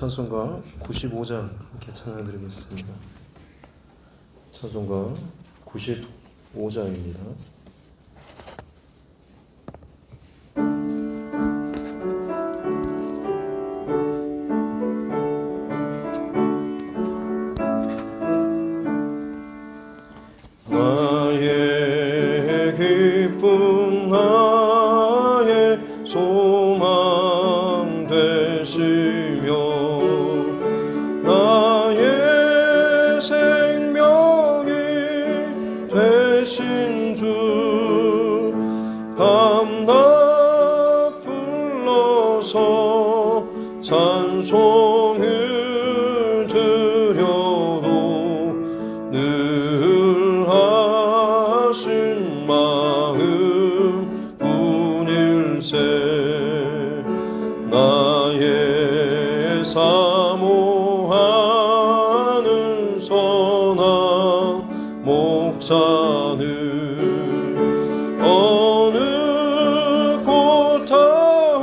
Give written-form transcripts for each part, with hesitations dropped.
찬송가 95장 함께 찬양드리겠습니다. 찬송가 95장입니다. 나의 기쁨 나의 소망 되시며 나의 생명이 되신 주 밤낮 불러서 찬송을 드려도 늘 하신 마음 뿐일세. 나의 사모하는 선한 목자는 어느 고타운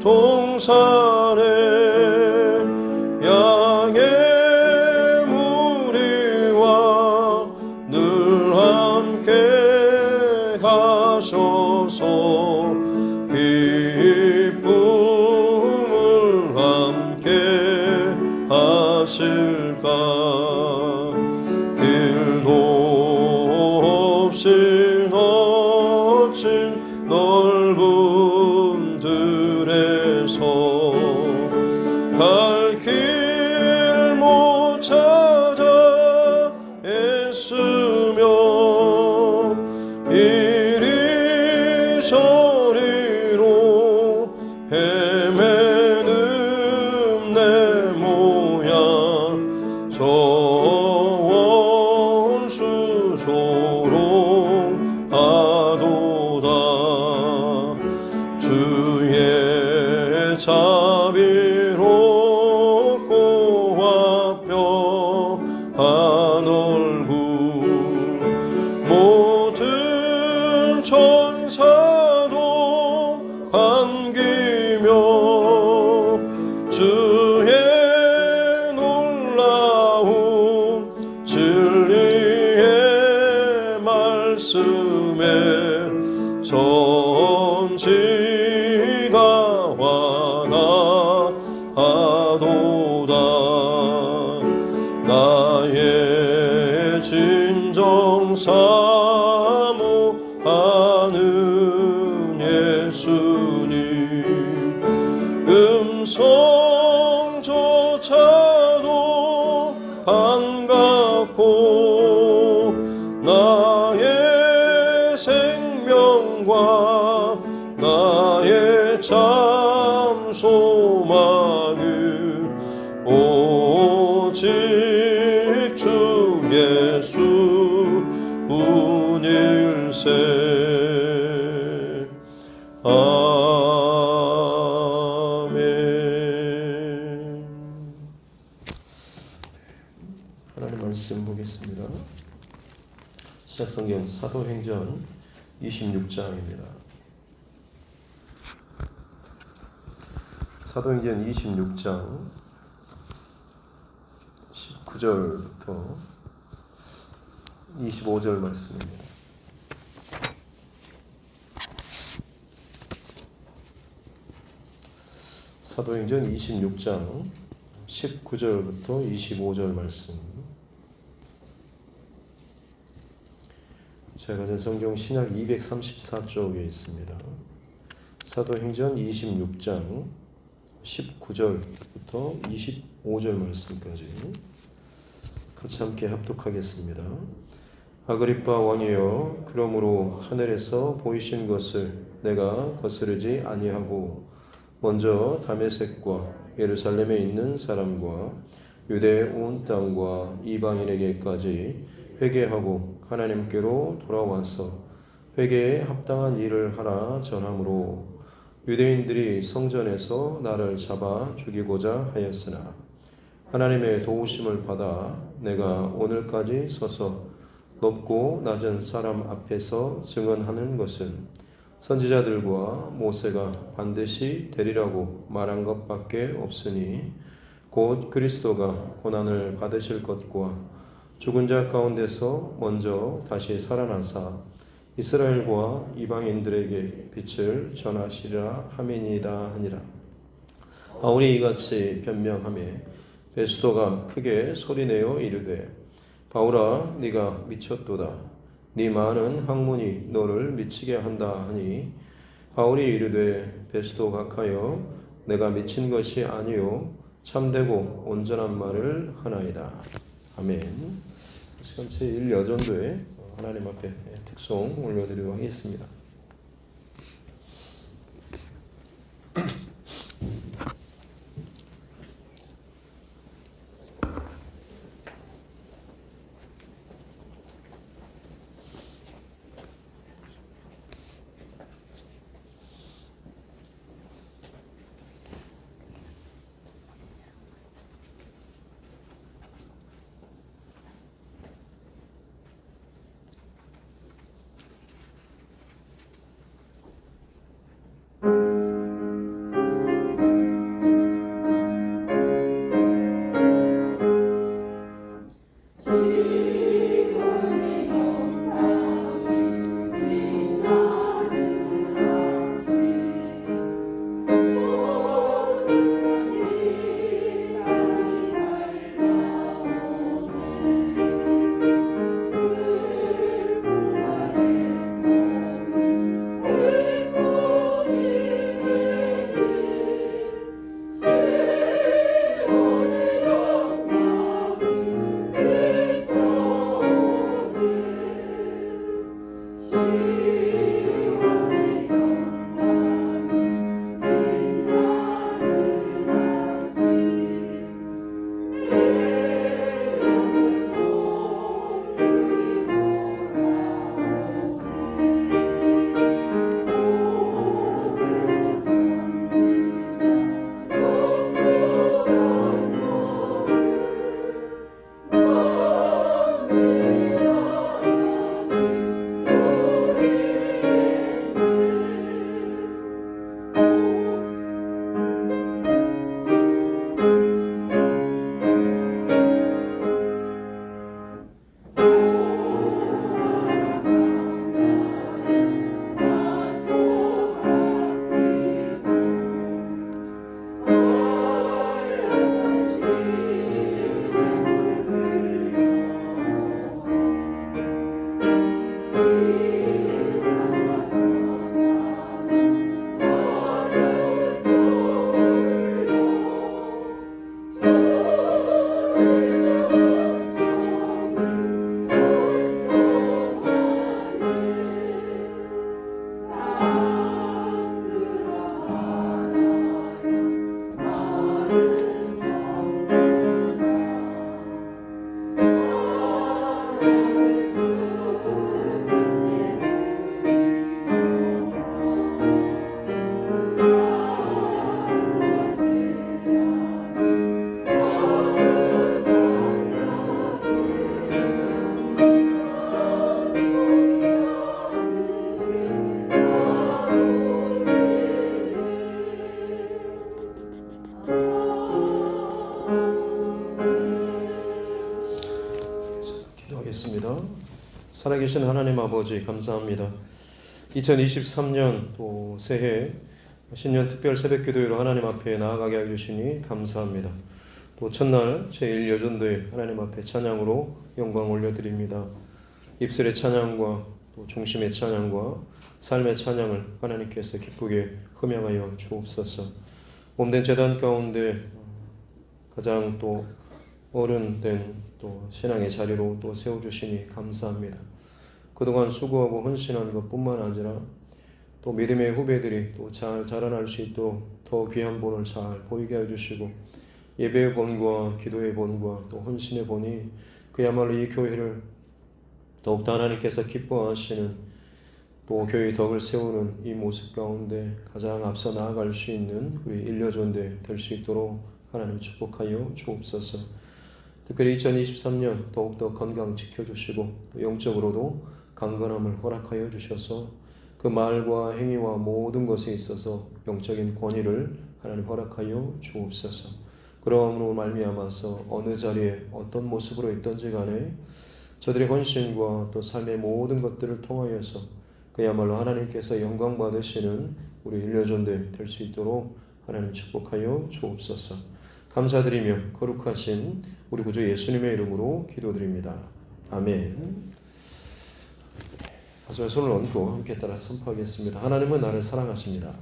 동산에 양의 무리와 늘 함께 가셔서 기쁨을 함께 하실까. 길도 없이 넓진 넓은 들에서 갈 길 못 찾아 애쓰며 이리 저리로 헤매는 내 모양 저 원수 조롱하도다. 주의 자비롭고 화평한 얼굴 모든 천사도 반기며 주의 놀라운 진리의 말씀에 전지가 환하도다. 나의 진정 사모하는 예수님 음성조차도 반갑고 나의 생명과 나의 참 소망은 오직 주 예수 뿐일세. 아멘. 하나님 말씀 보겠습니다. 시작성경 사도행전 26장입니다. 사도행전 26장 19절부터 25절 말씀입니다. 사도행전 26장 19절부터 25절 말씀. 제가 가진 성경 신약 234쪽에 있습니다. 사도행전 26장 19절부터 25절 말씀까지 같이 함께 합독하겠습니다. 아그리빠 왕이여, 그러므로 하늘에서 보이신 것을 내가 거스르지 아니하고 먼저 다메섹과 예루살렘에 있는 사람과 유대 온 땅과 이방인에게까지 회개하고 하나님께로 돌아와서 회개에 합당한 일을 하라 전함으로 유대인들이 성전에서 나를 잡아 죽이고자 하였으나 하나님의 도우심을 받아 내가 오늘까지 서서 높고 낮은 사람 앞에서 증언하는 것은 선지자들과 모세가 반드시 되리라고 말한 것밖에 없으니 곧 그리스도가 고난을 받으실 것과 죽은 자 가운데서 먼저 다시 살아나사 이스라엘과 이방인들에게 빛을 전하시리라 함이니이다 하니라. 바울이 이같이 변명하매 베스도가 크게 소리내어 이르되 바울아 네가 미쳤도다. 네 많은 학문이 너를 미치게 한다 하니 바울이 이르되 베스도 각하여 내가 미친 것이 아니요 참되고 온전한 말을 하나이다. 아멘. 시간 제1여전도에 하나님 앞에 특송 올려드리도록 하겠습니다. 기도하겠습니다. 살아계신 하나님 아버지 감사합니다. 2023년 또 새해 신년 특별 새벽 기도회로 하나님 앞에 나아가게 해주시니 감사합니다. 또 첫날 제1여전도에 하나님 앞에 찬양으로 영광 올려드립니다. 입술의 찬양과 또 중심의 찬양과 삶의 찬양을 하나님께서 기쁘게 흠양하여 주옵소서. 몸된 제단 가운데 가장 또 어른된 또 신앙의 자리로 또 세워주시니 감사합니다. 그동안 수고하고 헌신한 것뿐만 아니라 또 믿음의 후배들이 또 잘 자라날 수 있도록 더 귀한 본을 잘 보이게 해주시고 예배의 본과 기도의 본과 또 헌신의 본이 그야말로 이 교회를 더욱더 하나님께서 기뻐하시는 또 교회의 덕을 세우는 이 모습 가운데 가장 앞서 나아갈 수 있는 우리 일여전대 될 수 있도록 하나님 축복하여 주옵소서. 특별히 2023년 더욱더 건강 지켜주시고 또 영적으로도 강건함을 허락하여 주셔서 그 말과 행위와 모든 것에 있어서 영적인 권위를 하나님 허락하여 주옵소서. 그러므로 말미암아서 어느 자리에 어떤 모습으로 있든지 간에 저들의 헌신과 또 삶의 모든 것들을 통하여서 그야말로 하나님께서 영광 받으시는 우리 일려존들 될 수 있도록 하나님 축복하여 주옵소서. 감사드리며 거룩하신 우리 구주 예수님의 이름으로 기도드립니다. 아멘. 가슴에 손을 얹고 함께 따라 선포하겠습니다. 하나님은 나를 사랑하십니다.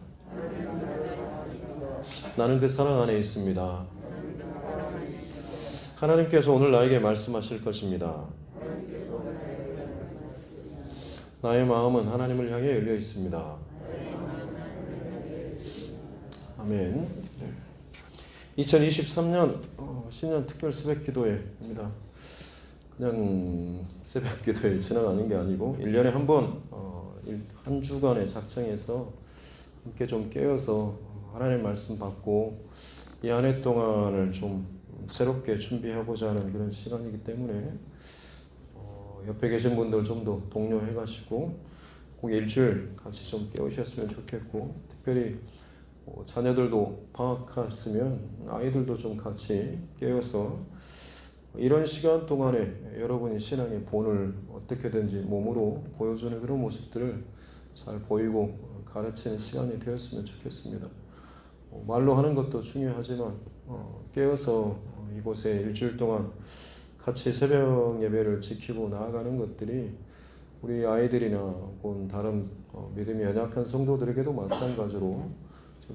나는 그 사랑 안에 있습니다. 하나님께서 오늘 나에게 말씀하실 것입니다. 나의 마음은 하나님을 향해 열려 있습니다. 아멘. 2023년 신년 특별 새벽 기도회입니다. 그냥 새벽 기도회 지나가는 게 아니고 1년에 한 번, 한 주간의 작정해서 함께 좀 깨어서 하나님 말씀 받고 이 한 해 동안을 좀 새롭게 준비하고자 하는 그런 시간이기 때문에 옆에 계신 분들 좀 더 독려해가지고 꼭 일주일 같이 좀 깨우셨으면 좋겠고, 특별히 자녀들도 방학했으면 아이들도 좀 같이 깨워서 이런 시간 동안에 여러분이 신앙의 본을 어떻게든지 몸으로 보여주는 그런 모습들을 잘 보이고 가르치는 시간이 되었으면 좋겠습니다. 말로 하는 것도 중요하지만 깨어서 이곳에 일주일 동안 같이 새벽 예배를 지키고 나아가는 것들이 우리 아이들이나 혹은 다른 믿음이 연약한 성도들에게도 마찬가지로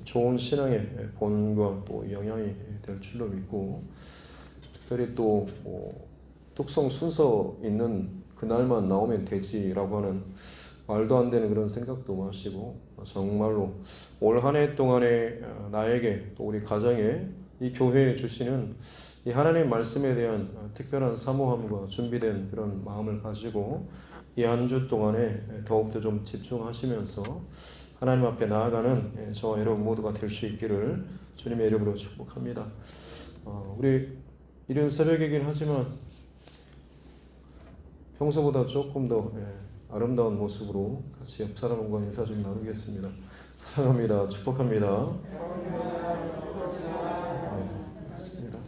좋은 신앙의 본과 또 영향이 될 줄로 믿고, 특별히 또 특성 순서 있는 그날만 나오면 되지라고 하는 말도 안 되는 그런 생각도 마시고, 정말로 올 한 해 동안에 나에게 또 우리 가정에 이 교회에 주시는 이 하나님의 말씀에 대한 특별한 사모함과 준비된 그런 마음을 가지고 이 한 주 동안에 더욱더 좀 집중하시면서 하나님 앞에 나아가는 저와 여러분 모두가 될 수 있기를 주님의 이름으로 축복합니다. 우리 이른 새벽이긴 하지만 평소보다 조금 더 아름다운 모습으로 같이 옆 사람과 인사 좀 나누겠습니다. 사랑합니다. 축복합니다. 그렇습니다.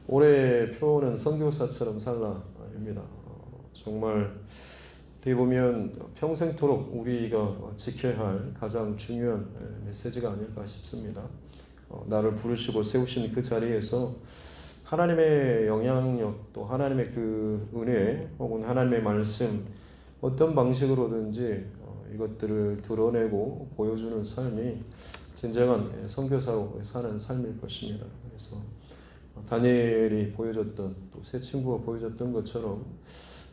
올해 표어는 선교사처럼 살라입니다. 정말 어떻게 보면 평생토록 우리가 지켜야 할 가장 중요한 메시지가 아닐까 싶습니다. 나를 부르시고 세우신 그 자리에서 하나님의 영향력, 또 하나님의 그 은혜 혹은 하나님의 말씀 어떤 방식으로든지 이것들을 드러내고 보여주는 삶이 진정한 선교사로 사는 삶일 것입니다. 그래서 다니엘이 보여줬던, 또 세 친구가 보여줬던 것처럼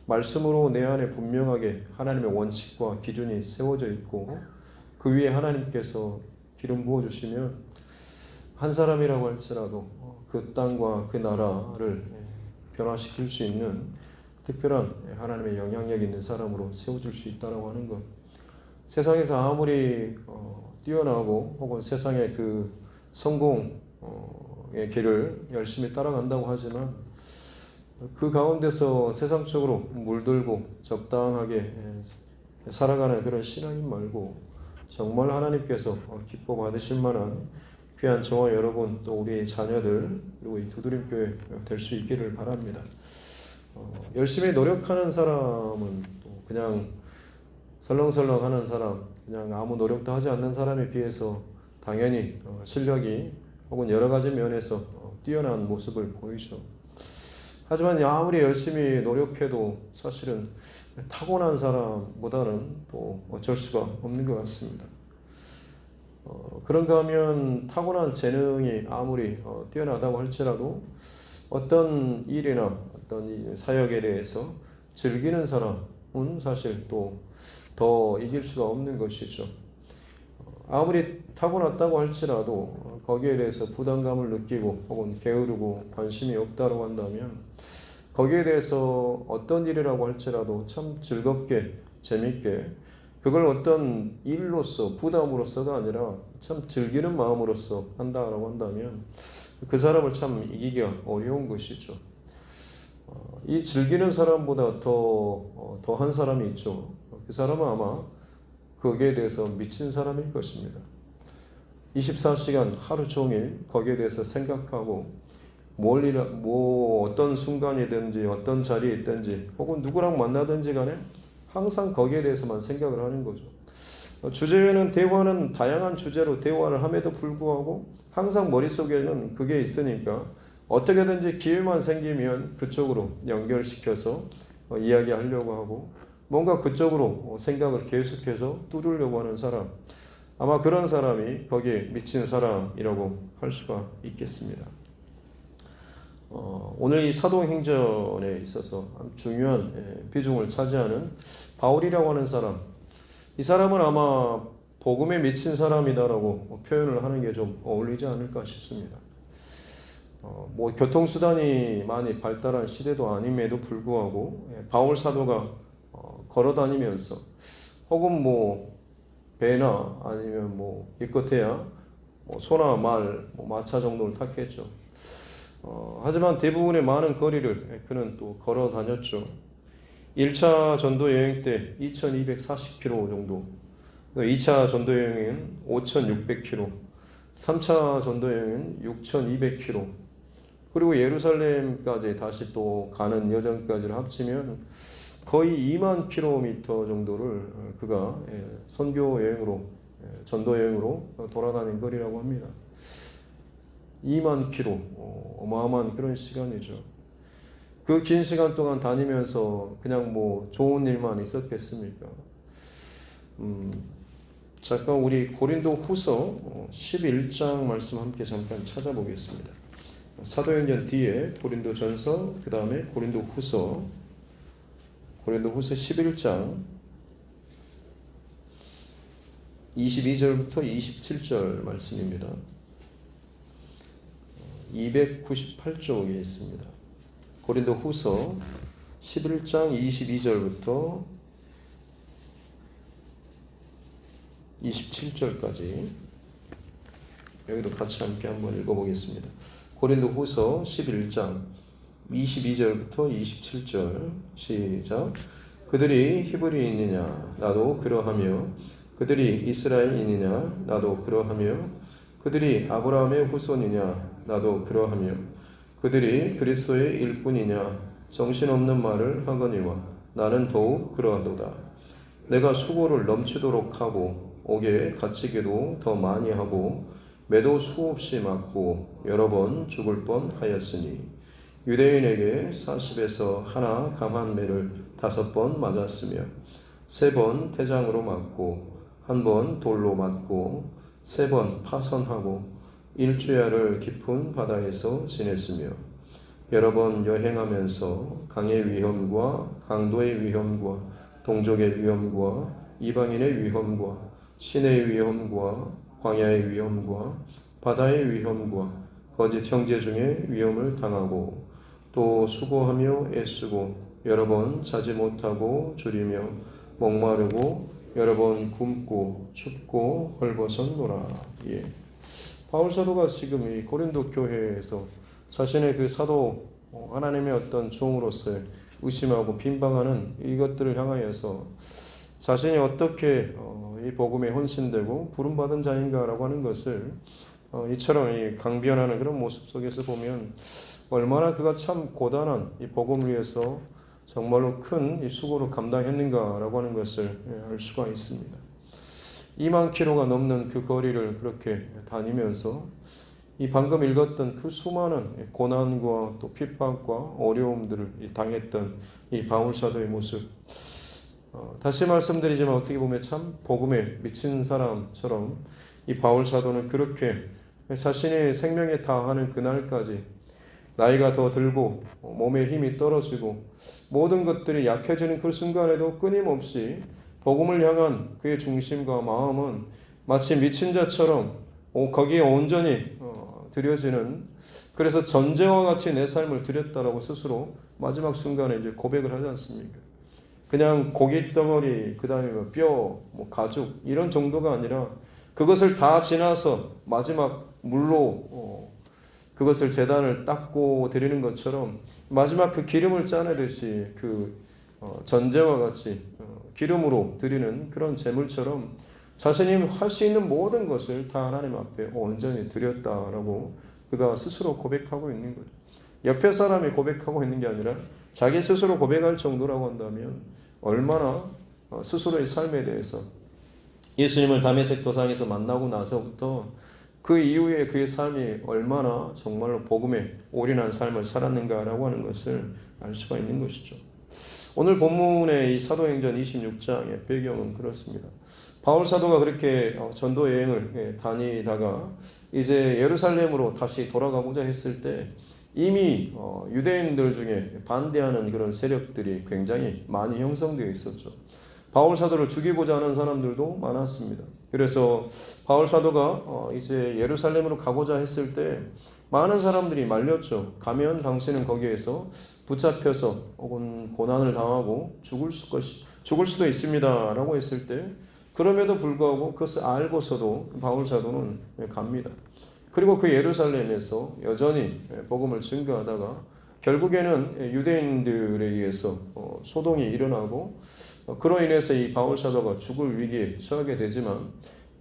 말씀으로 내 안에 분명하게 하나님의 원칙과 기준이 세워져 있고 그 위에 하나님께서 기름 부어주시면 한 사람이라고 할지라도 그 땅과 그 나라를 변화시킬 수 있는 특별한 하나님의 영향력 있는 사람으로 세워줄 수 있다고 하는 것, 세상에서 아무리 뛰어나고 혹은 세상의 그 성공의 길을 열심히 따라간다고 하지만 그 가운데서 세상적으로 물들고 적당하게 살아가는 그런 신앙인 말고 정말 하나님께서 기뻐 받으실 만한 귀한 저와 여러분, 또 우리 자녀들, 그리고 이 두드림교회 될 수 있기를 바랍니다. 열심히 노력하는 사람은 또 그냥 설렁설렁 하는 사람, 그냥 아무 노력도 하지 않는 사람에 비해서 당연히 실력이 혹은 여러 가지 면에서 뛰어난 모습을 보이죠. 하지만 아무리 열심히 노력해도 사실은 타고난 사람보다는 또 어쩔 수가 없는 것 같습니다. 그런가 하면 타고난 재능이 아무리 뛰어나다고 할지라도 어떤 일이나 어떤 사역에 대해서 즐기는 사람은 사실 또 더 이길 수가 없는 것이죠. 아무리 타고났다고 할지라도 거기에 대해서 부담감을 느끼고 혹은 게으르고 관심이 없다고 한다면 거기에 대해서 어떤 일이라고 할지라도 참 즐겁게 재밌게 그걸 어떤 일로서 부담으로서가 아니라 참 즐기는 마음으로서 한다라고 한다면 그 사람을 참 이기기가 어려운 것이죠. 이 즐기는 사람보다 더한 사람이 있죠. 그 사람은 아마 거기에 대해서 미친 사람일 것입니다. 24시간 하루 종일 거기에 대해서 생각하고 어떤 순간이든지 어떤 자리에 있든지 혹은 누구랑 만나든지 간에 항상 거기에 대해서만 생각을 하는 거죠. 주제에는 대화는 다양한 주제로 대화를 함에도 불구하고 항상 머릿속에는 그게 있으니까 어떻게든지 기회만 생기면 그쪽으로 연결시켜서 이야기하려고 하고 뭔가 그쪽으로 생각을 계속해서 뚫으려고 하는 사람, 아마 그런 사람이 거기에 미친 사람이라고 할 수가 있겠습니다. 오늘 이 사도행전에 있어서 중요한 비중을 차지하는 바울이라고 하는 사람, 이 사람은 아마 복음에 미친 사람이다라고 표현을 하는 게 좀 어울리지 않을까 싶습니다. 교통수단이 많이 발달한 시대도 아님에도 불구하고 바울 사도가 걸어다니면서 혹은 배나 아니면 기껏해야 소나 말, 마차 정도를 탔겠죠. 하지만 대부분의 많은 거리를 그는 또 걸어 다녔죠. 1차 전도 여행 때 2240km 정도, 2차 전도 여행은 5600km, 3차 전도 여행은 6200km, 그리고 예루살렘까지 다시 또 가는 여정까지를 합치면 거의 2만 킬로미터 정도를 그가 선교 여행으로, 전도 여행으로 돌아다닌 거리라고 합니다. 2만 킬로, 어마어마한 그런 시간이죠. 그 긴 시간 동안 다니면서 그냥 좋은 일만 있었겠습니까? 잠깐 우리 고린도 후서 11장 말씀 함께 잠깐 찾아보겠습니다. 사도행전 뒤에 고린도 전서, 그 다음에 고린도 후서 11장 22절부터 27절 말씀입니다. 298쪽에 있습니다. 고린도 후서 11장 22절부터 27절까지 여기도 같이 함께 한번 읽어보겠습니다. 고린도 후서 11장 22절부터 27절 시작. 그들이 히브리인이냐 나도 그러하며 그들이 이스라엘인이냐 나도 그러하며 그들이 아브라함의 후손이냐 나도 그러하며 그들이 그리스도의 일꾼이냐 정신없는 말을 하거니와 나는 더욱 그러하도다. 내가 수고를 넘치도록 하고 옥에 갇히기도 더 많이 하고 매도 수없이 맞고 여러 번 죽을 뻔하였으니 유대인에게 40에서 하나 감한 매를 5번 맞았으며 3번 태장으로 맞고 1번 돌로 맞고 3번 파선하고 일주야를 깊은 바다에서 지냈으며 여러 번 여행하면서 강의 위험과 강도의 위험과 동족의 위험과 이방인의 위험과 신의 위험과 광야의 위험과 바다의 위험과 거짓 형제 중에 위험을 당하고 또 수고하며 애쓰고 여러 번 자지 못하고 줄이며 목마르고 여러 번 굶고 춥고 헐벗었노라. 예. 바울 사도가 지금 이 고린도 교회에서 자신의 그 사도 하나님의 어떤 종으로서의 의심하고 빈방하는 이것들을 향하여서 자신이 어떻게 이 복음에 헌신되고 부름받은 자인가라고 하는 것을 이처럼 이 강변하는 그런 모습 속에서 보면 얼마나 그가 참 고단한 이 복음을 위해서 정말로 큰 이 수고를 감당했는가라고 하는 것을 알 수가 있습니다. 2만 킬로가 넘는 그 거리를 그렇게 다니면서 이 방금 읽었던 그 수많은 고난과 또 핍박과 어려움들을 당했던 이 바울 사도의 모습, 다시 말씀드리지만 어떻게 보면 참 복음에 미친 사람처럼 이 바울 사도는 그렇게 자신의 생명에 다하는 그날까지 나이가 더 들고 몸에 힘이 떨어지고 모든 것들이 약해지는 그 순간에도 끊임없이 복음을 향한 그의 중심과 마음은 마치 미친 자처럼 거기에 온전히 드려지는, 그래서 전제와 같이 내 삶을 드렸다라고 스스로 마지막 순간에 이제 고백을 하지 않습니까? 그냥 고기 덩어리, 그 다음에 뼈, 가죽 이런 정도가 아니라 그것을 다 지나서 마지막 물로 그것을 제단을 닦고 드리는 것처럼 마지막 그 기름을 짜내듯이 그 전제와 같이 기름으로 드리는 그런 제물처럼 자신이 할 수 있는 모든 것을 다 하나님 앞에 온전히 드렸다라고 그가 스스로 고백하고 있는 거죠. 옆에 사람이 고백하고 있는 게 아니라 자기 스스로 고백할 정도라고 한다면 얼마나 스스로의 삶에 대해서 예수님을 다메섹 도상에서 만나고 나서부터 그 이후에 그의 삶이 얼마나 정말로 복음에 올인한 삶을 살았는가라고 하는 것을 알 수가 있는 것이죠. 오늘 본문의 이 사도행전 26장의 배경은 그렇습니다. 바울 사도가 그렇게 전도 여행을 다니다가 이제 예루살렘으로 다시 돌아가고자 했을 때 이미 유대인들 중에 반대하는 그런 세력들이 굉장히 많이 형성되어 있었죠. 바울 사도를 죽이고자 하는 사람들도 많았습니다. 그래서 바울 사도가 이제 예루살렘으로 가고자 했을 때 많은 사람들이 말렸죠. 가면 당신은 거기에서 붙잡혀서 혹은 고난을 당하고 죽을 수도 있습니다 라고 했을 때 그럼에도 불구하고 그것을 알고서도 바울 사도는 갑니다. 그리고 그 예루살렘에서 여전히 복음을 증거하다가 결국에는 유대인들에 의해서 소동이 일어나고 그로 인해서 이 바울 사도가 죽을 위기에 처하게 되지만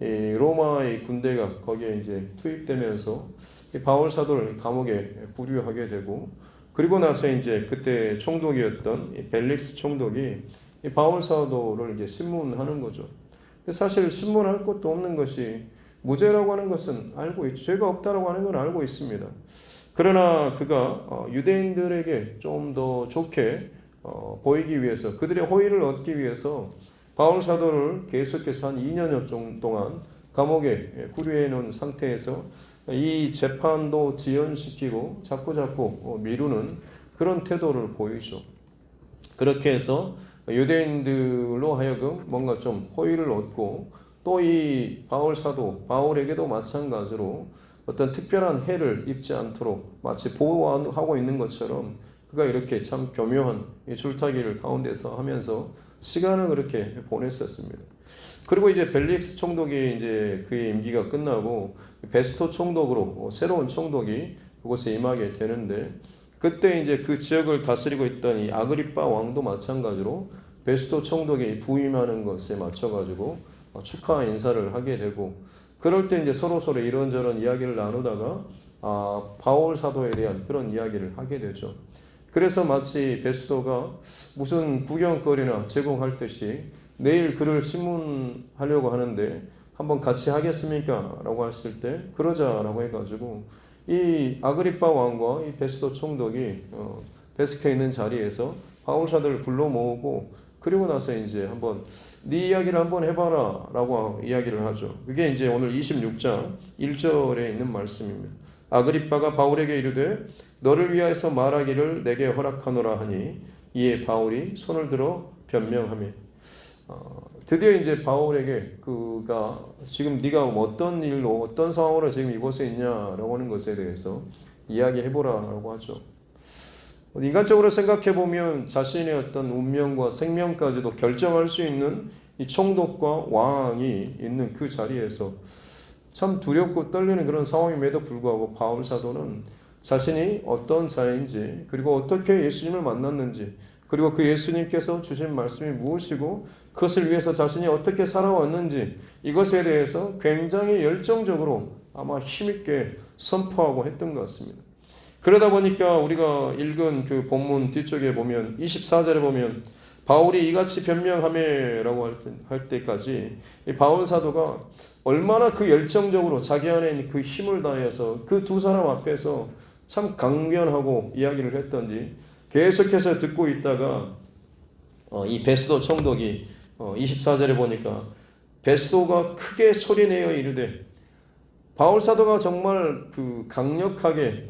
이 로마의 군대가 거기에 이제 투입되면서 이 바울 사도를 감옥에 구류하게 되고 그리고 나서 이제 그때 총독이었던 이 벨릭스 총독이 이 바울 사도를 이제 신문하는 거죠. 사실 신문할 것도 없는 것이 무죄라고 하는 것은 알고 있죠. 죄가 없다라고 하는 건 알고 있습니다. 그러나 그가 유대인들에게 좀 더 좋게 보이기 위해서 그들의 호의를 얻기 위해서 바울 사도를 계속해서 한 2년여 정도 동안 감옥에 구류해 놓은 상태에서 이 재판도 지연시키고 자꾸 미루는 그런 태도를 보이죠. 그렇게 해서 유대인들로 하여금 뭔가 좀 호의를 얻고 또 이 바울 사도 바울에게도 마찬가지로 어떤 특별한 해를 입지 않도록 마치 보호하고 있는 것처럼 그가 이렇게 참 교묘한 줄타기를 가운데서 하면서 시간을 그렇게 보냈었습니다. 그리고 이제 벨릭스 총독이 이제 그의 임기가 끝나고 베스토 총독으로 새로운 총독이 그곳에 임하게 되는데 그때 이제 그 지역을 다스리고 있던 이 아그리빠 왕도 마찬가지로 베스토 총독이 부임하는 것에 맞춰가지고 축하 인사를 하게 되고 그럴 때 이제 서로 이런저런 이야기를 나누다가 바울 사도에 대한 그런 이야기를 하게 되죠. 그래서 마치 베스토가 무슨 구경거리나 제공할 듯이 내일 그를 신문하려고 하는데 한번 같이 하겠습니까? 라고 했을 때 그러자라고 해가지고 이 아그리빠 왕과 이 베스토 총독이 베스크에 있는 자리에서 바울 사도를 불러 모으고 그리고 나서 이제 한번 네 이야기를 한번 해봐라 라고 이야기를 하죠. 그게 이제 오늘 26장 1절에 있는 말씀입니다. 아그리빠가 바울에게 이르되 너를 위하여서 말하기를 내게 허락하노라 하니 이에 바울이 손을 들어 변명하며 드디어 이제 바울에게 그가 지금 네가 어떤 일로 어떤 상황으로 지금 이곳에 있냐라고 하는 것에 대해서 이야기해보라라고 하죠. 인간적으로 생각해 보면 자신의 어떤 운명과 생명까지도 결정할 수 있는 이 총독과 왕이 있는 그 자리에서 참 두렵고 떨리는 그런 상황임에도 불구하고 바울 사도는 자신이 어떤 자인지 그리고 어떻게 예수님을 만났는지 그리고 그 예수님께서 주신 말씀이 무엇이고 그것을 위해서 자신이 어떻게 살아왔는지 이것에 대해서 굉장히 열정적으로 아마 힘있게 선포하고 했던 것 같습니다. 그러다 보니까 우리가 읽은 그 본문 뒤쪽에 보면 24절에 보면 바울이 이같이 변명하매라고 할 때까지 이 바울 사도가 얼마나 그 열정적으로 자기 안에 있는 그 힘을 다해서 그 두 사람 앞에서 참 강변하고 이야기를 했던지 계속해서 듣고 있다가 이 베스도 총독이 24절에 보니까 베스도가 크게 소리내어 이르되 바울 사도가 정말 그 강력하게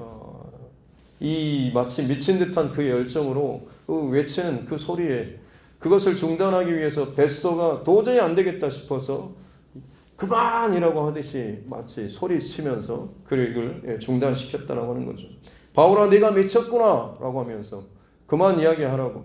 이 마치 미친 듯한 그 열정으로 외치는 그 소리에 그것을 중단하기 위해서 베스도가 도저히 안 되겠다 싶어서 그만이라고 하듯이 마치 소리치면서 그를 중단시켰다라고 하는 거죠. 바울아 네가 미쳤구나 라고 하면서 그만 이야기하라고.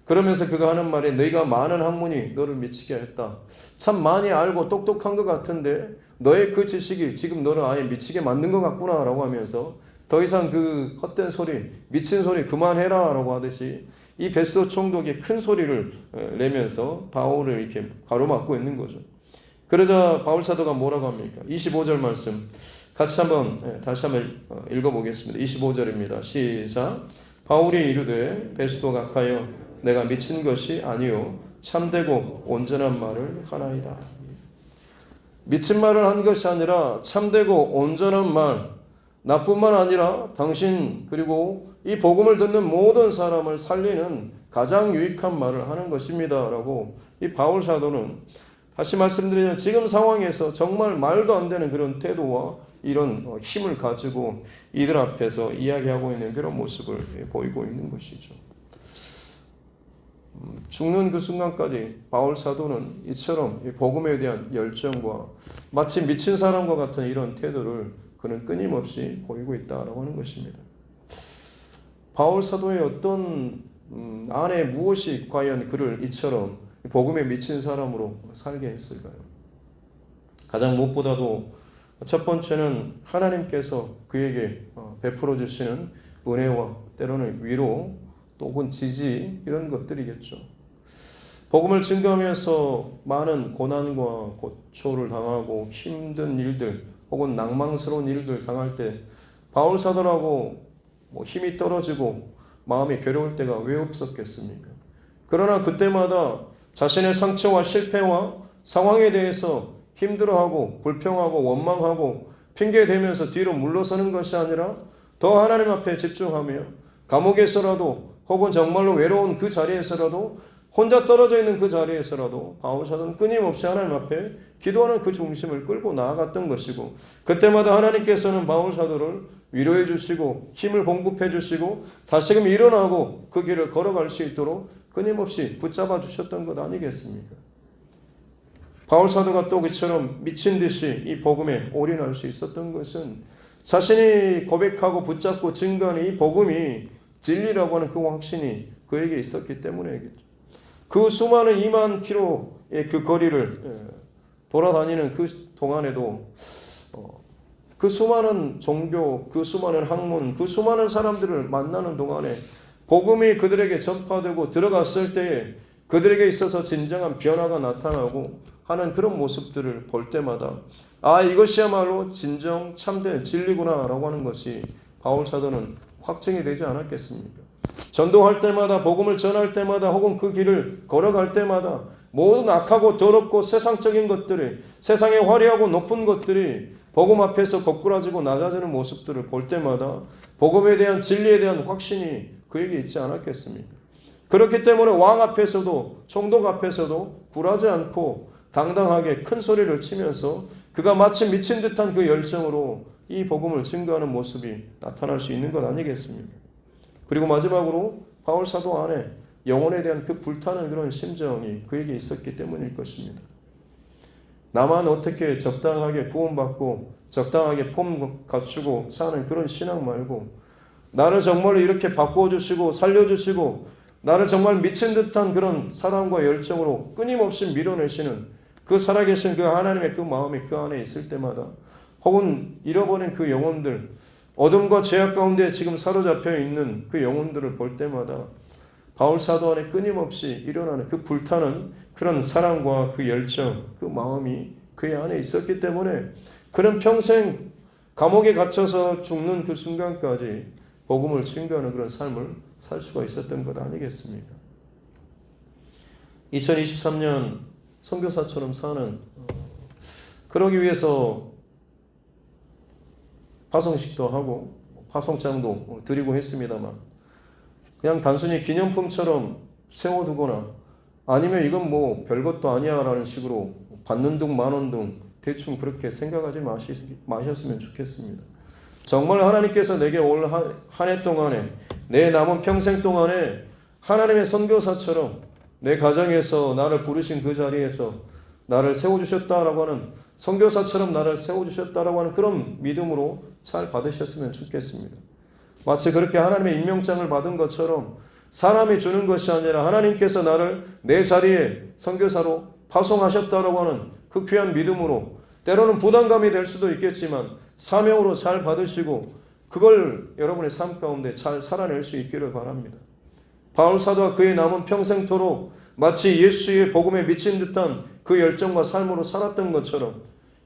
그러면서 그가 하는 말이 너희가 많은 학문이 너를 미치게 했다. 참 많이 알고 똑똑한 것 같은데 너의 그 지식이 지금 너를 아예 미치게 만든 것 같구나 라고 하면서 더 이상 그 헛된 소리, 미친 소리 그만해라 라고 하듯이 이 베스도 총독이 큰 소리를 내면서 바울을 이렇게 가로막고 있는 거죠. 그러자 바울 사도가 뭐라고 합니까? 25절 말씀 같이 다시 한번 읽어보겠습니다. 25절입니다. 시작. 바울이 이르되 베스도 각하여 내가 미친 것이 아니요 참되고 온전한 말을 하나이다. 미친 말을 한 것이 아니라 참되고 온전한 말, 나뿐만 아니라 당신 그리고 이 복음을 듣는 모든 사람을 살리는 가장 유익한 말을 하는 것입니다 라고 이 바울 사도는 다시 말씀드리면 지금 상황에서 정말 말도 안 되는 그런 태도와 이런 힘을 가지고 이들 앞에서 이야기하고 있는 그런 모습을 보이고 있는 것이죠. 죽는 그 순간까지 바울 사도는 이처럼 복음에 대한 열정과 마치 미친 사람과 같은 이런 태도를 그는 끊임없이 보이고 있다라고 하는 것입니다. 바울 사도의 어떤 안에 무엇이 과연 그를 이처럼 복음에 미친 사람으로 살게 했을까요? 가장 무엇보다도 첫 번째는 하나님께서 그에게 베풀어 주시는 은혜와 때로는 위로 또 혹은 지지 이런 것들이겠죠. 복음을 증거하면서 많은 고난과 고초를 당하고 힘든 일들 혹은 낭망스러운 일들 당할 때 바울 사도라고 힘이 떨어지고 마음이 괴로울 때가 왜 없었겠습니까? 그러나 그때마다 자신의 상처와 실패와 상황에 대해서 힘들어하고 불평하고 원망하고 핑계대면서 뒤로 물러서는 것이 아니라 더 하나님 앞에 집중하며 감옥에서라도 혹은 정말로 외로운 그 자리에서라도 혼자 떨어져 있는 그 자리에서라도 바울 사도는 끊임없이 하나님 앞에 기도하는 그 중심을 끌고 나아갔던 것이고 그때마다 하나님께서는 바울 사도를 위로해 주시고 힘을 공급해 주시고 다시금 일어나고 그 길을 걸어갈 수 있도록 끊임없이 붙잡아 주셨던 것 아니겠습니까? 바울 사도가 또 그처럼 미친 듯이 이 복음에 올인할 수 있었던 것은 자신이 고백하고 붙잡고 증거하는 이 복음이 진리라고 하는 그 확신이 그에게 있었기 때문이겠죠. 그 수많은 2만 킬로의 그 거리를 돌아다니는 그 동안에도 그 수많은 종교, 그 수많은 학문, 그 수많은 사람들을 만나는 동안에 복음이 그들에게 전파되고 들어갔을 때에 그들에게 있어서 진정한 변화가 나타나고 하는 그런 모습들을 볼 때마다 이것이야말로 진정 참된 진리구나 라고 하는 것이 바울 사도는 확증이 되지 않았겠습니까? 전도할 때마다 복음을 전할 때마다 혹은 그 길을 걸어갈 때마다 모든 악하고 더럽고 세상적인 것들이 세상에 화려하고 높은 것들이 복음 앞에서 거꾸라지고 낮아지는 모습들을 볼 때마다 복음에 대한 진리에 대한 확신이 그에게 있지 않았겠습니까? 그렇기 때문에 왕 앞에서도 총독 앞에서도 굴하지 않고 당당하게 큰 소리를 치면서 그가 마치 미친 듯한 그 열정으로 이 복음을 증거하는 모습이 나타날 수 있는 것 아니겠습니까? 그리고 마지막으로 바울 사도 안에 영혼에 대한 그 불타는 그런 심정이 그에게 있었기 때문일 것입니다. 나만 어떻게 적당하게 구원받고 적당하게 폼 갖추고 사는 그런 신앙 말고 나를 정말로 이렇게 바꿔주시고 살려주시고 나를 정말 미친 듯한 그런 사랑과 열정으로 끊임없이 밀어내시는 그 살아계신 그 하나님의 그 마음이 그 안에 있을 때마다 혹은 잃어버린 그 영혼들 어둠과 죄악 가운데 지금 사로잡혀 있는 그 영혼들을 볼 때마다 바울 사도 안에 끊임없이 일어나는 그 불타는 그런 사랑과 그 열정, 그 마음이 그의 안에 있었기 때문에 그는 평생 감옥에 갇혀서 죽는 그 순간까지 복음을 증거하는 그런 삶을 살 수가 있었던 것 아니겠습니까? 2023년 선교사처럼 사는 그러기 위해서 파송식도 하고 파송장도 드리고 했습니다만 그냥 단순히 기념품처럼 세워두거나 아니면 이건 뭐 별것도 아니야 라는 식으로 받는 둥 마는 둥 대충 그렇게 생각하지 마셨으면 좋겠습니다. 정말 하나님께서 내게 올 한 해 동안에 내 남은 평생 동안에 하나님의 선교사처럼 내 가정에서 나를 부르신 그 자리에서 나를 세워주셨다라고 하는 선교사처럼 나를 세워주셨다라고 하는 그런 믿음으로 잘 받으셨으면 좋겠습니다. 마치 그렇게 하나님의 임명장을 받은 것처럼 사람이 주는 것이 아니라 하나님께서 나를 내 자리에 선교사로 파송하셨다라고 하는 그 귀한 믿음으로 때로는 부담감이 될 수도 있겠지만 사명으로 잘 받으시고 그걸 여러분의 삶 가운데 잘 살아낼 수 있기를 바랍니다. 바울 사도와 그의 남은 평생토록 마치 예수의 복음에 미친 듯한 그 열정과 삶으로 살았던 것처럼,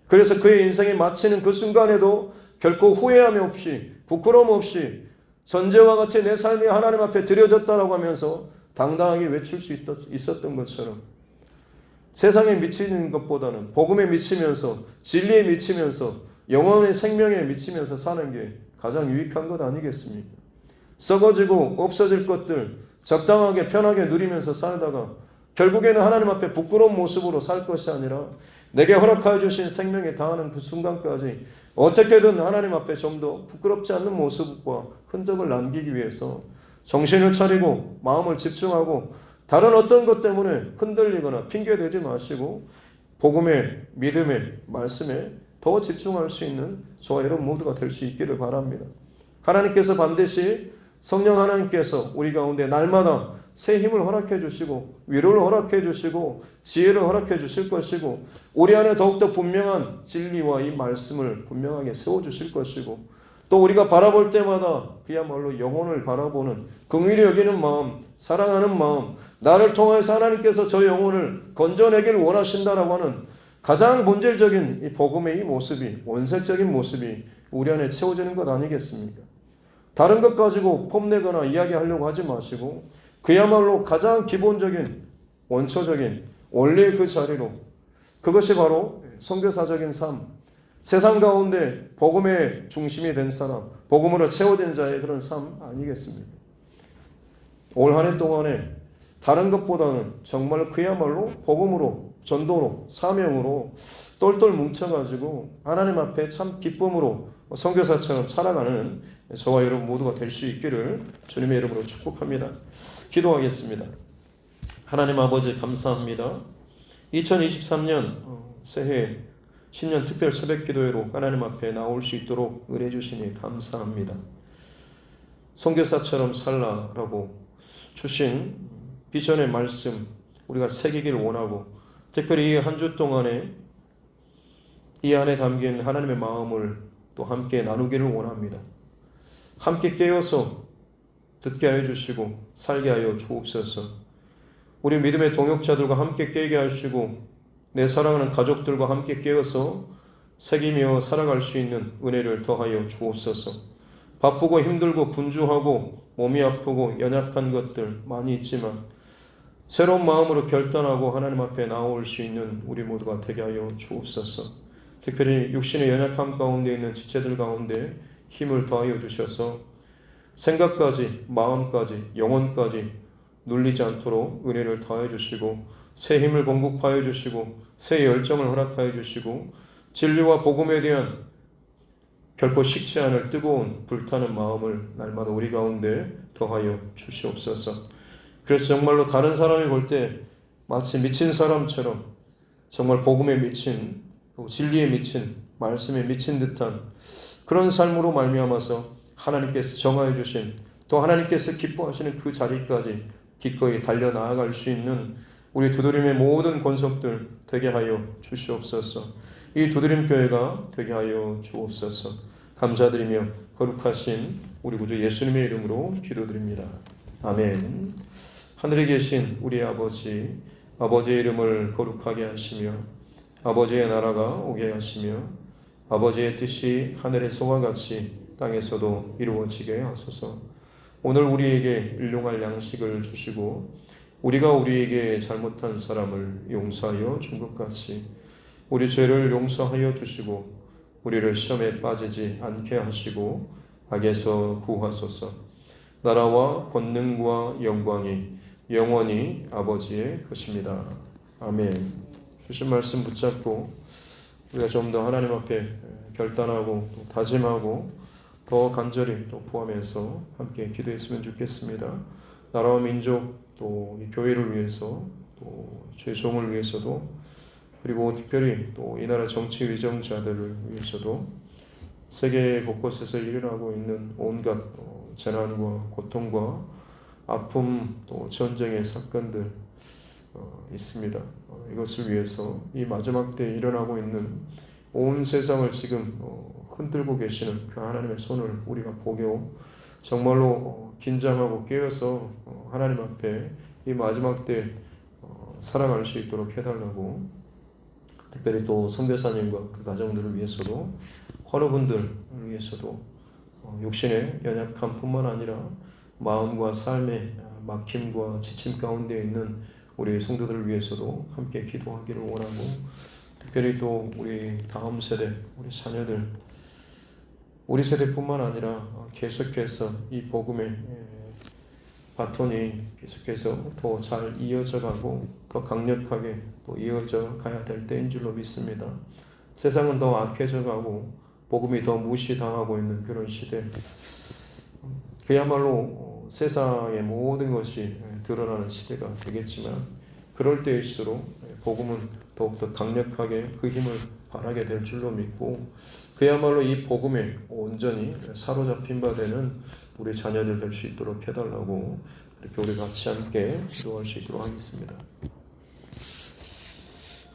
그래서 그의 인생이 마치는 그 순간에도 결코 후회함이 없이 부끄러움 없이 전제와 같이 내 삶이 하나님 앞에 드려졌다라고 하면서 당당하게 외칠 수 있었던 것처럼, 세상에 미치는 것보다는 복음에 미치면서 진리에 미치면서 영혼의 생명에 미치면서 사는 게 가장 유익한 것 아니겠습니까? 썩어지고 없어질 것들 적당하게 편하게 누리면서 살다가 결국에는 하나님 앞에 부끄러운 모습으로 살 것이 아니라 내게 허락하여 주신 생명에 다하는 그 순간까지 어떻게든 하나님 앞에 좀 더 부끄럽지 않는 모습과 흔적을 남기기 위해서 정신을 차리고 마음을 집중하고 다른 어떤 것 때문에 흔들리거나 핑계대지 마시고 복음의 믿음의 말씀에 더 집중할 수 있는 저와 여러분 모두가 될 수 있기를 바랍니다. 하나님께서 반드시 성령 하나님께서 우리 가운데 날마다 새 힘을 허락해 주시고 위로를 허락해 주시고 지혜를 허락해 주실 것이고 우리 안에 더욱더 분명한 진리와 이 말씀을 분명하게 세워 주실 것이고 또 우리가 바라볼 때마다 그야말로 영혼을 바라보는 긍휼히 여기는 마음, 사랑하는 마음, 나를 통해서 하나님께서 저 영혼을 건져내기를 원하신다라고 하는 가장 본질적인 이 복음의 이 모습이, 원색적인 모습이 우리 안에 채워지는 것 아니겠습니까? 다른 것 가지고 폼내거나 이야기하려고 하지 마시고 그야말로 가장 기본적인 원초적인 원리의 그 자리로, 그것이 바로 선교사적인 삶, 세상 가운데 복음의 중심이 된 사람, 복음으로 채워진 자의 그런 삶 아니겠습니까? 올 한 해 동안에 다른 것보다는 정말 그야말로 복음으로, 전도로, 사명으로 똘똘 뭉쳐가지고 하나님 앞에 참 기쁨으로 선교사처럼 살아가는 저와 여러분 모두가 될 수 있기를 주님의 이름으로 축복합니다. 기도하겠습니다. 하나님 아버지 감사합니다. 2023년 새해 신년 특별 새벽 기도회로 하나님 앞에 나올 수 있도록 은혜 주시니 감사합니다. 선교사처럼 살라라고 주신 비전의 말씀 우리가 새기기를 원하고, 특별히 이 한 주 동안에 이 안에 담긴 하나님의 마음을 또 함께 나누기를 원합니다. 함께 깨어서 듣게 하여 주시고 살게 하여 주옵소서. 우리 믿음의 동역자들과 함께 깨게 하시고 내 사랑하는 가족들과 함께 깨어서 새기며 살아갈 수 있는 은혜를 더하여 주옵소서. 바쁘고 힘들고 분주하고 몸이 아프고 연약한 것들 많이 있지만 새로운 마음으로 결단하고 하나님 앞에 나올 수 있는 우리 모두가 되게 하여 주옵소서. 특별히 육신의 연약함 가운데 있는 지체들 가운데 힘을 더하여 주셔서 생각까지 마음까지 영혼까지 눌리지 않도록 은혜를 더하여 주시고 새 힘을 공급하여 주시고 새 열정을 허락하여 주시고 진리와 복음에 대한 결코 식지 않을 뜨거운 불타는 마음을 날마다 우리 가운데 더하여 주시옵소서. 그래서 정말로 다른 사람이 볼 때 마치 미친 사람처럼 정말 복음에 미친, 진리에 미친, 말씀에 미친 듯한 그런 삶으로 말미암아서 하나님께서 정하여 주신, 또 하나님께서 기뻐하시는 그 자리까지 기꺼이 달려나아갈 수 있는 우리 두드림의 모든 권속들 되게 하여 주시옵소서. 이 두드림 교회가 되게 하여 주옵소서. 감사드리며 거룩하신 우리 구주 예수님의 이름으로 기도드립니다. 아멘. 하늘에 계신 우리 아버지, 아버지의 이름을 거룩하게 하시며 아버지의 나라가 오게 하시며 아버지의 뜻이 하늘에서와 같이 땅에서도 이루어지게 하소서. 오늘 우리에게 일용할 양식을 주시고 우리가 우리에게 잘못한 사람을 용서하여 준 것 같이 우리 죄를 용서하여 주시고 우리를 시험에 빠지지 않게 하시고 악에서 구하소서. 나라와 권능과 영광이 영원히 아버지의 것입니다. 아멘. 주신 말씀 붙잡고 우리가 좀 더 하나님 앞에 결단하고 또 다짐하고 더 간절히 또 구하면서 함께 기도했으면 좋겠습니다. 나라와 민족 또 이 교회를 위해서 또 죄종을 위해서도 그리고 특별히 또 이 나라 정치 의정자들을 위해서도 세계 곳곳에서 일어나고 있는 온갖 재난과 고통과 아픔 또 전쟁의 사건들 있습니다. 이것을 위해서 이 마지막 때에 일어나고 있는 온 세상을 지금 흔들고 계시는 그 하나님의 손을 우리가 보고 정말로 긴장하고 깨어서 하나님 앞에 이 마지막 때 살아갈 수 있도록 해달라고, 특별히 또 선교사님과 그 가정들을 위해서도, 환우분들을 위해서도, 육신의 연약함뿐만 아니라 마음과 삶의 막힘과 지침 가운데 있는 우리 성도들을 위해서도 함께 기도하기를 원하고, 특별히 또 우리 다음 세대, 우리 자녀들, 우리 세대뿐만 아니라 계속해서 이 복음의 바톤이 계속해서 더 잘 이어져 가고 더 강력하게 또 이어져 가야 될 때인 줄로 믿습니다. 세상은 더 악해져 가고 복음이 더 무시당하고 있는 그런 시대, 그야말로 세상의 모든 것이 드러나는 시대가 되겠지만, 그럴 때일수록 복음은 더욱더 강력하게 그 힘을 발하게 될 줄로 믿고, 그야말로 이 복음에 온전히 사로잡힌 바 되는 우리 자녀들 될 수 있도록 해달라고, 이렇게 우리 같이 함께 기도할 수 있도록 하겠습니다.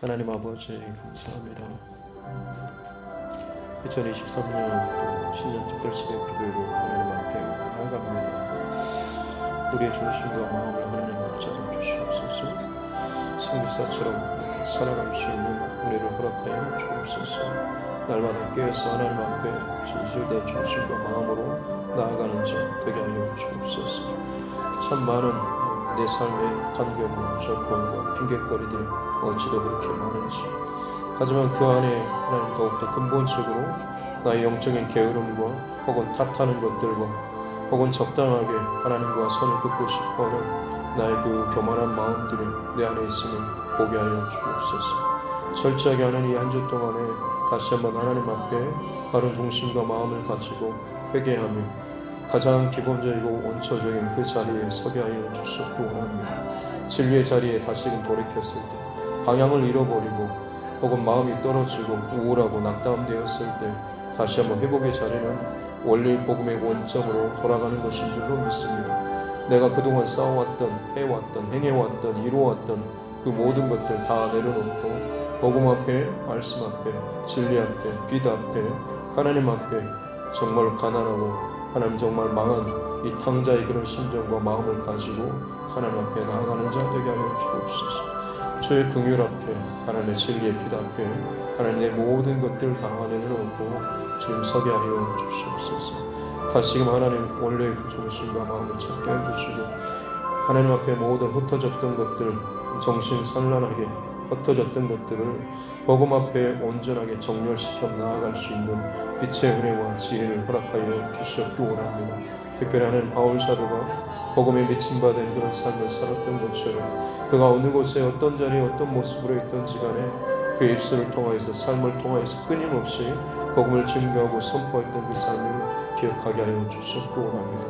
하나님 아버지 감사합니다. 2023년 신년 특별 새벽 기도회로 하나님 앞에 나아갑니다. 우리의 중심과 마음을 하나님 붙잡아 주시옵소서. 성리사처럼 살아갈 수 있는 은혜를 허락하여 주옵소서. 날마다 깨어서 하나님 앞에 진실된 중심과 마음으로 나아가는 자 되게 하여 주옵소서. 참 많은 내 삶의 간격과 조건과 핑계거리들이 어찌도 그렇게 많은지, 하지만 그 안에 하나님 더욱더 근본적으로 나의 영적인 게으름과 혹은 탓하는 것들과 혹은 적당하게 하나님과 선을 긋고 싶어하는 나의 그 교만한 마음들이 내 안에 있음을 보게 하여 주옵소서. 철저하게 하는 이 한 주 동안에 다시 한번 하나님 앞에 바른 중심과 마음을 가지고 회개하며 가장 기본적이고 원초적인 그 자리에 서게 하여 주시옵기 원합니다. 진리의 자리에 다시금 돌이켰을 때, 방향을 잃어버리고 혹은 마음이 떨어지고 우울하고 낙담되었을 때 다시 한번 회복의 자리는 원리 복음의 원점으로 돌아가는 것인 줄로 믿습니다. 내가 그동안 쌓아왔던, 해왔던, 행해왔던, 이루어왔던 그 모든 것들 다 내려놓고 복음 앞에, 말씀 앞에, 진리 앞에, 빛 앞에, 하나님 앞에 정말 가난하고 하나님 정말 망한 이 탕자의 그런 심정과 마음을 가지고 하나님 앞에 나아가는 자 되게 하여 주옵소서. 주의 긍휼 앞에, 하나님의 진리의 빛 앞에 하나님의 모든 것들을 다 내려놓고 지금 서게 하여 주시옵소서. 다시금 하나님 원래의 그 중심과 마음을 찾게 해주시고, 하나님 앞에 모든 흩어졌던 것들, 정신산란하게 흩어졌던 것들을 복음 앞에 온전하게 정렬시켜 나아갈 수 있는 빛의 은혜와 지혜를 허락하여 주시옵기 원합니다. 특별히 하나님 바울 사도가 복음에 미친 바 된 그런 삶을 살았던 것처럼 그가 어느 곳에 어떤 자리에 어떤 모습으로 있던지 간에 그 입술을 통하여서 삶을 통하여서 끊임없이 복음을 증거하고 선포했던 그 삶을 기억하게 하여 주시옵기 원합니다.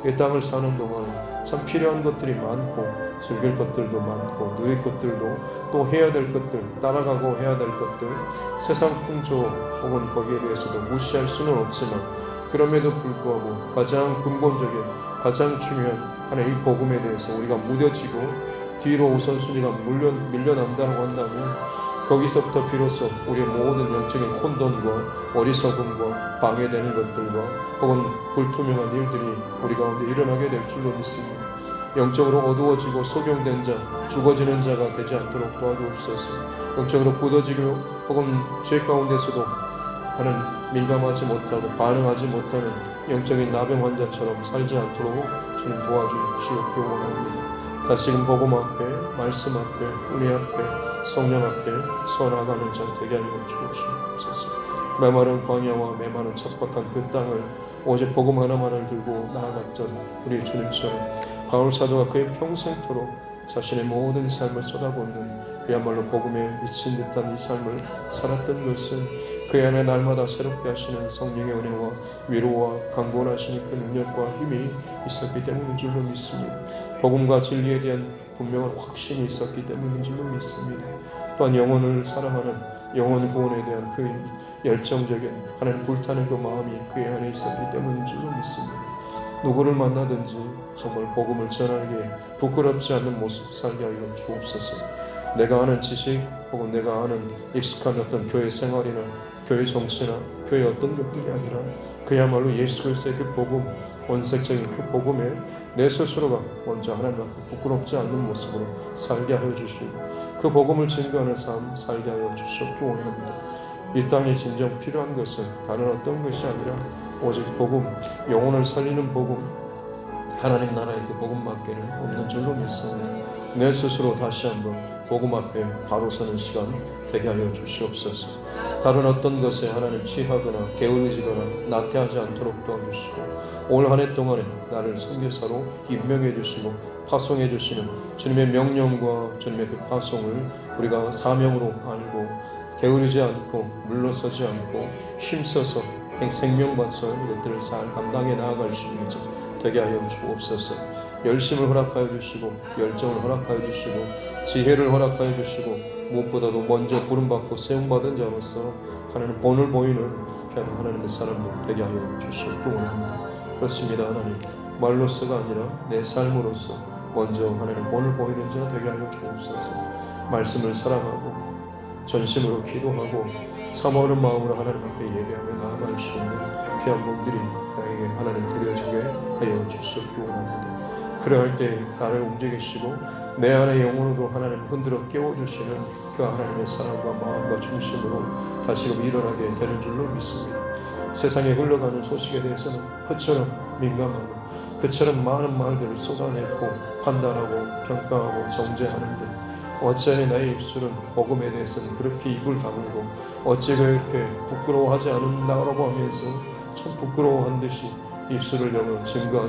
이 땅을 사는 동안에 참 필요한 것들이 많고 즐길 것들도 많고 누릴 것들도 또 해야 될 것들, 따라가고 해야 될 것들, 세상 풍조 혹은 거기에 대해서도 무시할 수는 없지만, 그럼에도 불구하고 가장 근본적인 가장 중요한 하나의 이 복음에 대해서 우리가 무뎌지고 뒤로 우선순위가 밀려난다고 한다면, 거기서부터 비로소 우리의 모든 영적인 혼돈과 어리석음과 방해되는 것들과 혹은 불투명한 일들이 우리 가운데 일어나게 될 줄로 믿습니다. 영적으로 어두워지고 소경된 자, 죽어지는 자가 되지 않도록 도와주옵소서. 영적으로 굳어지고 혹은 죄 가운데서도 하는 민감하지 못하고 반응하지 못하는 영적인 나병 환자처럼 살지 않도록 주님 도와주시옵기 원합니다. 다시금 복음 앞에, 말씀 앞에, 은혜 앞에, 성령 앞에 서나가는 자 되게 하여 주옵소서. 메마른 광야와 메마른 척박한 그 땅을 오직 복음 하나만을 들고 나아갔던 우리 주님처럼 바울 사도가 그의 평생토록 자신의 모든 삶을 쏟아붓는 그야말로 복음에 미친 듯한 이 삶을 살았던 것은 그 안에 날마다 새롭게 하시는 성령의 은혜와 위로와 강권하시는 그 능력과 힘이 있었기 때문인 줄로 믿습니다. 복음과 진리에 대한 분명한 확신이 있었기 때문인 줄로 믿습니다. 또한 영혼을 사랑하는 영혼 구원에 대한 그 열정적인 하나님 불타는 그 마음이 그의 안에 있었기 때문인 줄로 믿습니다. 누구를 만나든지 정말 복음을 전하기에 부끄럽지 않는 모습 살게 하여 주옵소서. 내가 아는 지식 혹은 내가 아는 익숙한 어떤 교회 생활이나 교회 정치나 교회 어떤 것들이 아니라 그야말로 예수 그리스도의 그 복음, 원색적인 그 복음에 내 스스로가 먼저 하나님 앞에 부끄럽지 않는 모습으로 살게 하여 주시고 그 복음을 증거하는 삶 살게 하여 주시옵기 원합니다. 이 땅에 진정 필요한 것은 다른 어떤 것이 아니라 오직 복음, 영혼을 살리는 복음, 하나님 나라의 그 복음밖에는 없는 줄로 믿습니다. 내 스스로 다시 한번 복음 앞에 바로 서는 시간 되게 하여 주시옵소서. 다른 어떤 것에 하나님 취하거나 게으르지거나 나태하지 않도록 도와주시고 올 한 해 동안에 나를 선교사로 임명해 주시고 파송해 주시는 주님의 명령과 주님의 그 파송을 우리가 사명으로 알고 게으르지 않고 물러서지 않고 힘써서 생명과서 이것들을 잘 감당해 나아갈 수 있는 자 되게 하여 주옵소서. 열심을 허락하여 주시고 열정을 허락하여 주시고 지혜를 허락하여 주시고 무엇보다도 먼저 부름받고 세움받은 자로서 하나님 본을 보이는 귀한 하나님의 사람들 되게 하여 주시옵기 원합니다. 그렇습니다. 하나님 말로서가 아니라 내 삶으로서 먼저 하나님 본을 보이는 자 되게 하여 주옵소서. 말씀을 사랑하고 전심으로 기도하고 사모하는 마음으로 하나님 앞에 예배하며 나아갈 수 있는 귀한 분들이 나에게 하나님 드려지게 하여 주시옵기 원합니다. 그러할 때 나를 움직이시고 내 안의 영혼으로 하나님 흔들어 깨워주시는 그 하나님의 사랑과 마음과 중심으로 다시금 일어나게 되는 줄로 믿습니다. 세상에 흘러가는 소식에 대해서는 그처럼 민감하고 그처럼 많은 말들을 쏟아내고 판단하고 평가하고 정죄하는데 어찌하여 나의 입술은 복음에 대해서는 그렇게 입을 다물고 어찌 그렇게 부끄러워하지 않는다라고 하면서 참 부끄러워한 듯이 입술을 열어 증거하지